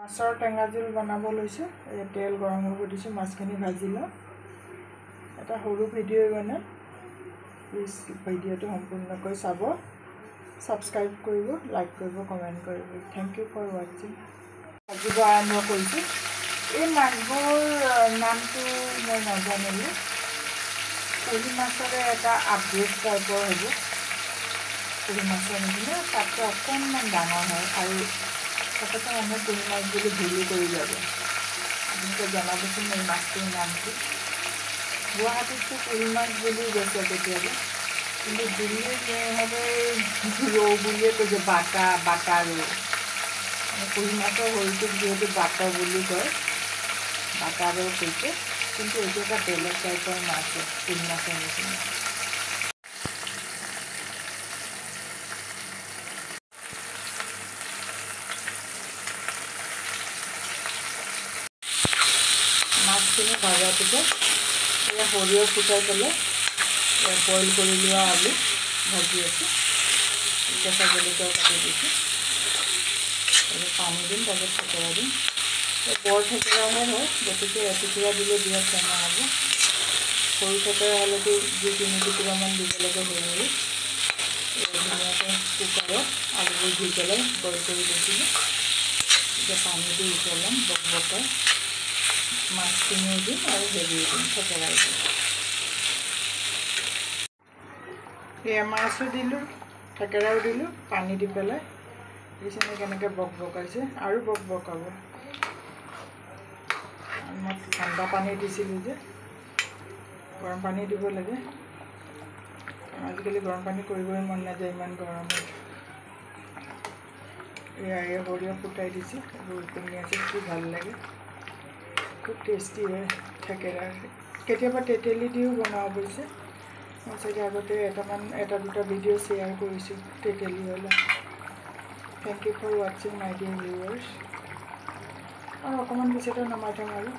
মাছৰ টেঙা জোল বনাব লৈছোঁ। তেল গৰম হ'ব দিছোঁ, মাছখিনি ভাজি লওঁ। এটা সৰু ভিডিঅ' বনাম, প্লিজ ভিডিঅ'টো সম্পূৰ্ণকৈ চাব, ছাবস্ক্ৰাইব কৰিব, লাইক কৰিব, কমেণ্ট কৰিব। থেংক ইউ ফৰ ৱাচিং। ভাজিব আৰম্ভ কৰিছোঁ। এই মাছবোৰ নামটো মই নাজানিলোঁ। কুহি মাছৰে এটা আপগ্ৰেড টাইপৰ হ'ব। কুহি মাছৰ নিচিনা তাতকৈ অকণমান ডাঙৰ হয় আৰু তাতে মানুহে কুহি মাছ বুলি ভুলো কৰি যাব। আপোনালোকে জনাবচোন এই মাছটোৰ নামটো। গুৱাহাটীততো কুহি মাছ বুলি গৈছে কেতিয়াবা, কিন্তু দিল্লীত সিহঁতে ৰৌ বুলিয়ে কৈছে, বাটা ৰৌ। কুহি মাছৰ শৰীৰটোক যিহেতু বাট বুলি কয়, বাটা ৰৌ কৈছে, কিন্তু এইটো এটা বেলেগ টাইপৰ মাছ হয়, কুহি মাছৰ নিচিনা। মাছখিনি ভজাৰ পিছত এয়া সৰিয়হ ফুটাই পেলাই বইল কৰি লোৱা আলু ভাজি আছোঁ। কেঁচা জলকীয়াও কাটি দিছোঁ। তাৰপিছত পানী দিম, তাৰপিছত থেকেৰা দিম। বৰ থেকেৰাহে হয়, গতিকে এটুকুৰা দিলে বিৰাট টেঙা হ'ব। সৰু থেকেৰা হ'লেতো 2-3 টুকুৰামান দিব লাগে হেৰি। ধুনীয়াকৈ কুকাৰত আলুবোৰ ধুই পেলাই বইল কৰি লৈছিলোঁ। এতিয়া পানী দি উতলাম বকবকাই। মাছখিনিও দিম আৰু হেৰিও দিম, থেকেৰাও দিম। এয়া মাছো দিলোঁ, থেকেৰাও দিলোঁ, পানী দি পেলাই দেখিছেনে কেনেকৈ বকবকাইছে, আৰু বকবকাব। মই ঠাণ্ডা পানী দিছিলোঁ যে, গৰম পানী দিব লাগে। আজিকালি গৰম পানী কৰিবই মন নাযায়, ইমান গৰমত। এয়া সৰিয়হ ফুটাই দিছোঁ, এইবোৰ উপঙি আছে, কি ভাল লাগে। খুব টেষ্টি হয় থেকেৰা। কেতিয়াবা তেতেলী দিও বনাওঁ অৱশ্যে। মই চাগে আগতে এটা দুটা ভিডিঅ' শ্বেয়াৰ কৰিছোঁ তেতেলীৱালা। থেংক ইউ ফৰ ৱাচিং মাই ডিয়াৰ ভিউৱাৰ্ছ। আৰু অকণমান পিছতে নমাই থম আৰু।